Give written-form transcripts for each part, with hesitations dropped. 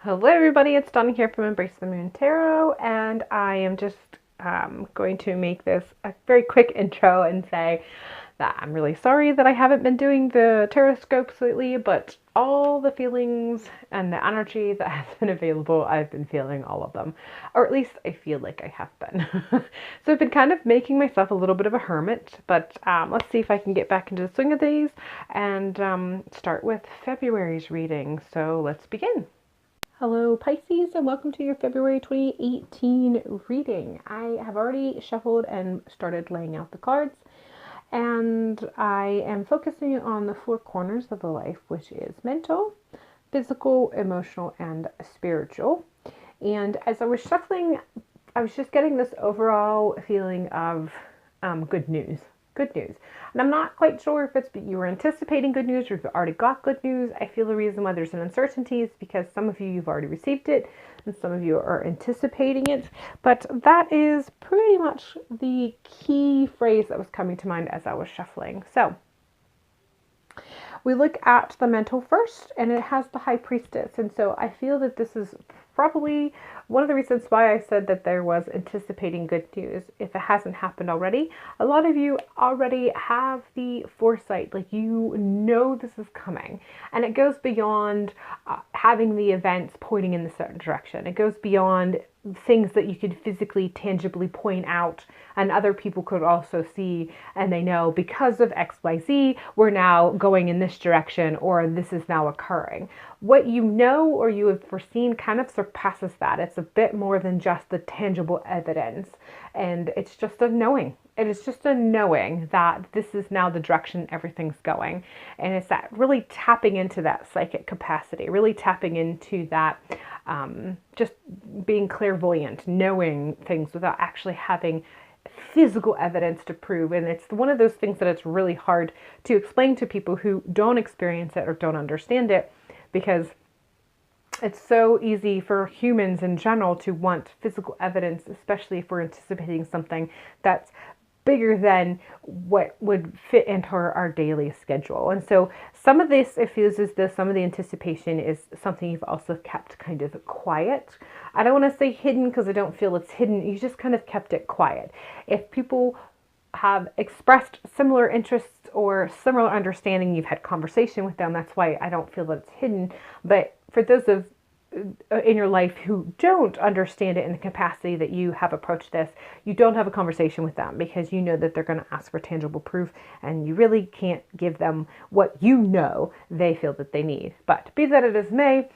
Hello everybody, it's Donna here from Embrace the Moon Tarot, and I am just going to make this a very quick intro and say that I'm really sorry that I haven't been doing the Tarotscopes lately, but all the feelings and the energy that has been available, I've been feeling all of them. Or at least I feel like I have been. So I've been kind of making myself a little bit of a hermit, but let's see if I can get back into the swing of these and start with February's reading. So let's begin. Hello Pisces, and welcome to your February 2018 reading. I have already shuffled and started laying out the cards, and I am focusing on the four corners of the life, which is mental, physical, emotional, and spiritual. And as I was shuffling, I was just getting this overall feeling of good news. Good news. And I'm not quite sure if it's you were anticipating good news or if you already got good news. I feel the reason why there's an uncertainty is because some of you've already received it and some of you are anticipating it. But that is pretty much the key phrase that was coming to mind as I was shuffling. So we look at the mental first, and it has the High Priestess. And so I feel that this is probably one of the reasons why I said that there was anticipating good news. If it hasn't happened already, a lot of you already have the foresight, like you know this is coming. And it goes beyond having the events pointing in a certain direction. It goes beyond things that you could physically, tangibly point out and other people could also see, and they know because of XYZ, we're now going in this direction, or this is now occurring. What you know or you have foreseen kind of surpasses that. It's a bit more than just the tangible evidence, and it's just a knowing. It is just a knowing that this is now the direction everything's going. And it's that really tapping into that psychic capacity, really tapping into that just being clairvoyant, knowing things without actually having physical evidence to prove. And it's one of those things that it's really hard to explain to people who don't experience it or don't understand it, because it's so easy for humans in general to want physical evidence, especially if we're anticipating something that's bigger than what would fit into our daily schedule. And so some of this, it feels as though some of the anticipation is something you've also kept kind of quiet. I don't want to say hidden because I don't feel it's hidden. You just kind of kept it quiet. If people have expressed similar interests or similar understanding, you've had conversation with them, that's why I don't feel that it's hidden. But for those of in your life who don't understand it in the capacity that you have approached this, you don't have a conversation with them because you know that they're going to ask for tangible proof, and you really can't give them what you know they feel that they need. But be that it as may,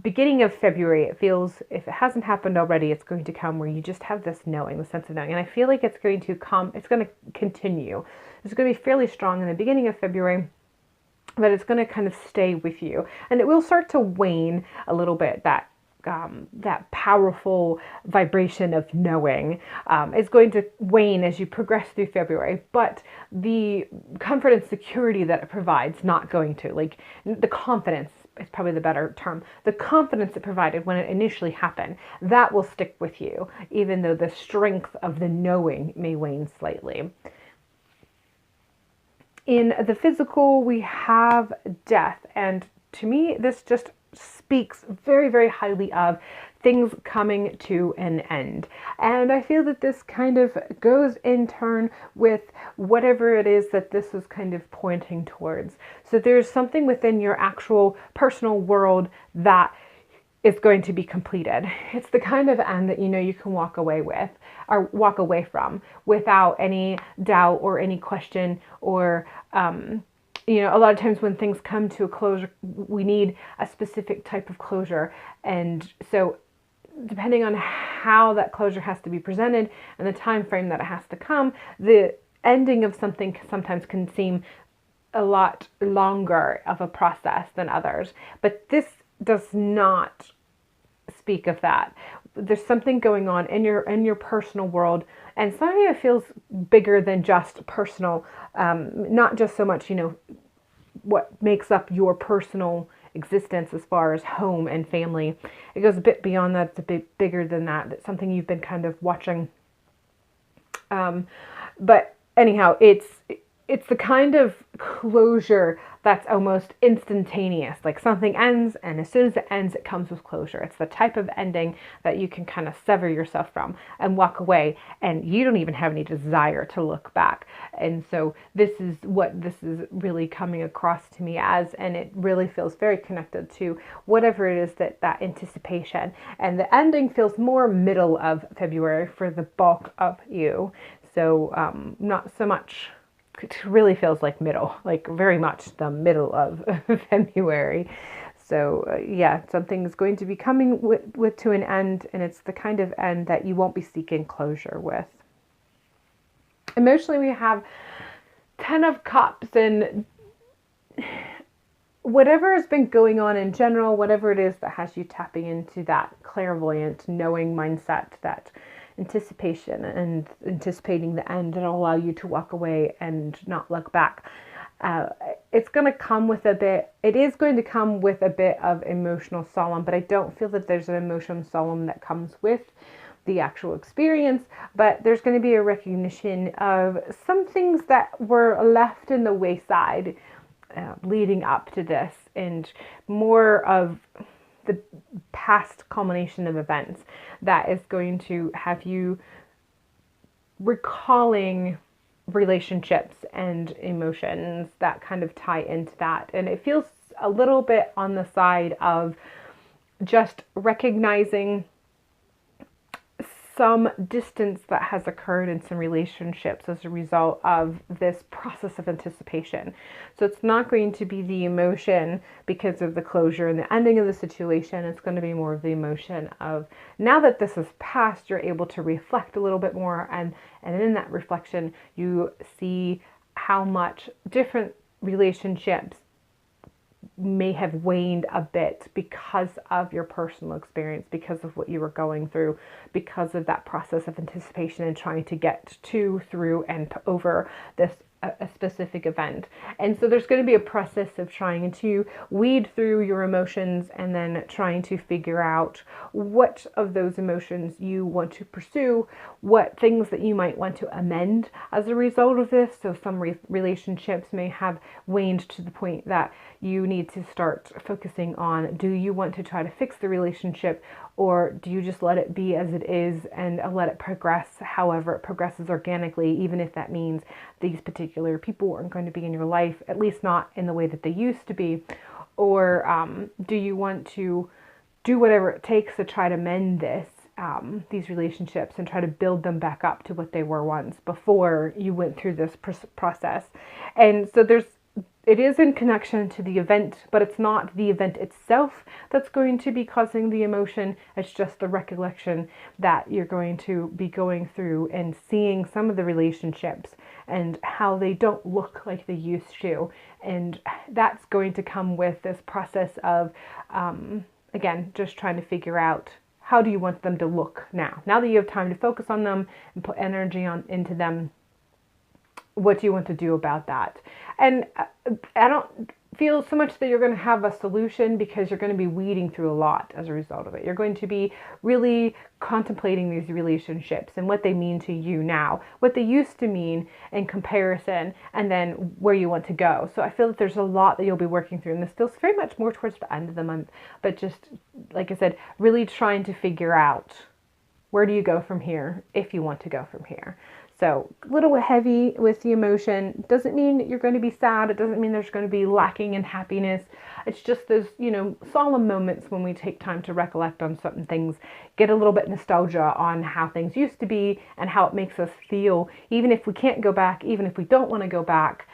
beginning of February, it feels, if it hasn't happened already, it's going to come where you just have this knowing, the sense of knowing. And I feel like it's going to come, it's going to continue. It's going to be fairly strong in the beginning of February, but it's going to kind of stay with you. And it will start to wane a little bit, that powerful vibration of knowing is going to wane as you progress through February, but the comfort and security that it provides, not going to. Like, the confidence is probably the better term. The confidence it provided when it initially happened, that will stick with you, even though the strength of the knowing may wane slightly. In the physical, we have death, and to me, this just speaks very, very highly of things coming to an end. And I feel that this kind of goes in turn with whatever it is that this is kind of pointing towards. So there's something within your actual personal world that is going to be completed. It's the kind of end that you know you can walk away with, or walk away from, without any doubt or any question, or a lot of times when things come to a closure, we need a specific type of closure. And so depending on how that closure has to be presented and the time frame that it has to come, the ending of something sometimes can seem a lot longer of a process than others. But this does not speak of that. There's something going on in your personal world, and some of it feels bigger than just personal, not just so much what makes up your personal existence as far as home and family. It goes a bit beyond that. It's a bit bigger than that. It's something you've been kind of watching, but anyhow, it's the kind of closure that's almost instantaneous. Like something ends, and as soon as it ends, it comes with closure. It's the type of ending that you can kind of sever yourself from and walk away, and you don't even have any desire to look back. And so this is what this is really coming across to me as, and it really feels very connected to whatever it is that anticipation. And the ending feels more middle of February for the bulk of you. So not so much, it really feels like middle, like very much the middle of February. So yeah, something's going to be coming with to an end, and it's the kind of end that you won't be seeking closure with. Emotionally, we have 10 of Cups, and whatever has been going on in general, whatever it is that has you tapping into that clairvoyant, knowing mindset, that anticipation and anticipating the end, that'll allow you to walk away and not look back. It's going to come with it is going to come with a bit of emotional solemn, but I don't feel that there's an emotional solemn that comes with the actual experience, but there's going to be a recognition of some things that were left in the wayside leading up to this, and more of the past culmination of events that is going to have you recalling relationships and emotions that kind of tie into that. And it feels a little bit on the side of just recognizing some distance that has occurred in some relationships as a result of this process of anticipation. So it's not going to be the emotion because of the closure and the ending of the situation. It's going to be more of the emotion of, now that this is past, you're able to reflect a little bit more, and in that reflection you see how much different relationships may have waned a bit because of your personal experience, because of what you were going through, because of that process of anticipation and trying to get to, through, and over this a specific event. And so there's going to be a process of trying to weed through your emotions and then trying to figure out what of those emotions you want to pursue, what things that you might want to amend as a result of this. So some relationships may have waned to the point that you need to start focusing on, do you want to try to fix the relationship, or do you just let it be as it is and let it progress however it progresses organically, even if that means these particular people aren't going to be in your life, at least not in the way that they used to be? Or do you want to do whatever it takes to try to mend these relationships and try to build them back up to what they were once before you went through this process? And so it is in connection to the event, but it's not the event itself that's going to be causing the emotion. It's just the recollection that you're going to be going through and seeing some of the relationships and how they don't look like they used to. And that's going to come with this process of, again, just trying to figure out, how do you want them to look now? Now that you have time to focus on them and put energy into them, what do you want to do about that? And I don't feel so much that you're going to have a solution, because you're going to be weeding through a lot as a result of it. You're going to be really contemplating these relationships and what they mean to you now, what they used to mean in comparison, and then where you want to go. So I feel that there's a lot that you'll be working through, and this feels very much more towards the end of the month, but just, like I said, really trying to figure out, where do you go from here if you want to go from here? So a little heavy with the emotion. Doesn't mean you're going to be sad. It doesn't mean there's going to be lacking in happiness. It's just those, solemn moments when we take time to recollect on certain things, get a little bit nostalgia on how things used to be and how it makes us feel, even if we can't go back, even if we don't want to go back.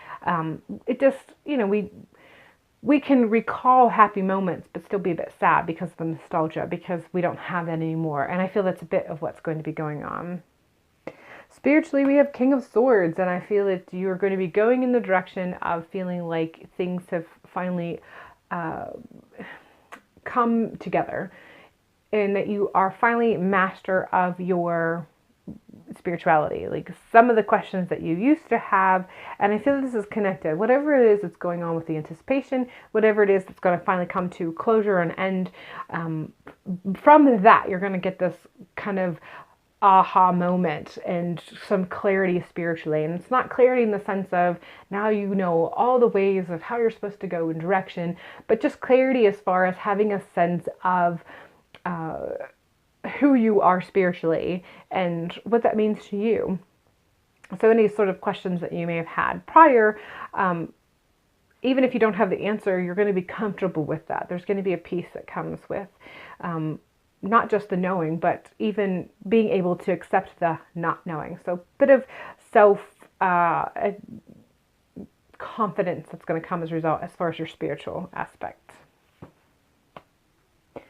It just, we can recall happy moments, but still be a bit sad because of the nostalgia, because we don't have that anymore. And I feel that's a bit of what's going to be going on. Spiritually, we have King of Swords, and I feel that you are going to be going in the direction of feeling like things have finally come together, and that you are finally master of your spirituality. Like some of the questions that you used to have, and I feel this is connected. Whatever it is that's going on with the anticipation, whatever it is that's going to finally come to closure and end, from that, you're going to get this kind of aha moment and some clarity spiritually. And it's not clarity in the sense of now you know all the ways of how you're supposed to go in direction, but just clarity as far as having a sense of who you are spiritually and what that means to you. So any sort of questions that you may have had prior, even if you don't have the answer, you're going to be comfortable with that. There's going to be a peace that comes with not just the knowing, but even being able to accept the not knowing. So a bit of self confidence that's going to come as a result as far as your spiritual aspect. So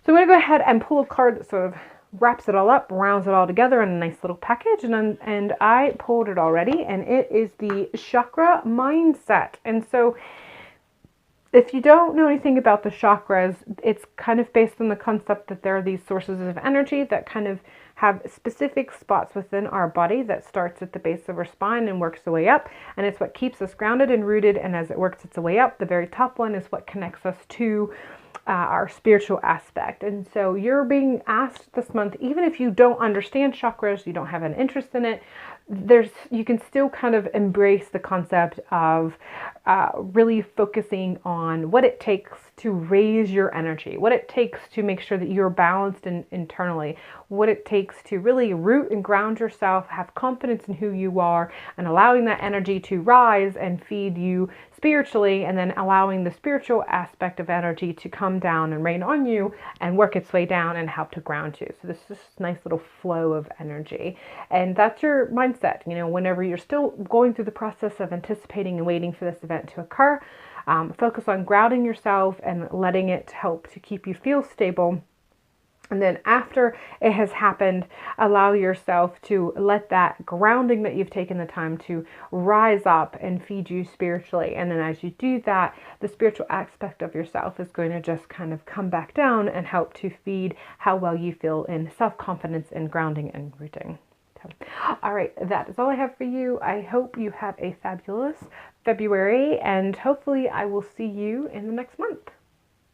I'm going to go ahead and pull a card that sort of wraps it all up, rounds it all together in a nice little package. And I pulled it already, and it is the chakra mindset. And so if you don't know anything about the chakras, it's kind of based on the concept that there are these sources of energy that kind of have specific spots within our body that starts at the base of our spine and works the way up. And it's what keeps us grounded and rooted. And as it works its way up, the very top one is what connects us to our spiritual aspect. And so you're being asked this month, even if you don't understand chakras, you don't have an interest in it, you can still kind of embrace the concept of really focusing on what it takes to raise your energy, what it takes to make sure that you're balanced internally, what it takes to really root and ground yourself, have confidence in who you are, and allowing that energy to rise and feed you spiritually, and then allowing the spiritual aspect of energy to come down and rain on you and work its way down and help to ground you. So this is this nice little flow of energy. And that's your mindset. You know, whenever you're still going through the process of anticipating and waiting for this event to occur, focus on grounding yourself and letting it help to keep you feel stable. And then after it has happened, allow yourself to let that grounding that you've taken the time to rise up and feed you spiritually. And then as you do that, the spiritual aspect of yourself is going to just kind of come back down and help to feed how well you feel in self-confidence and grounding and rooting. So, all right, that is all I have for you. I hope you have a fabulous February, and hopefully I will see you in the next month.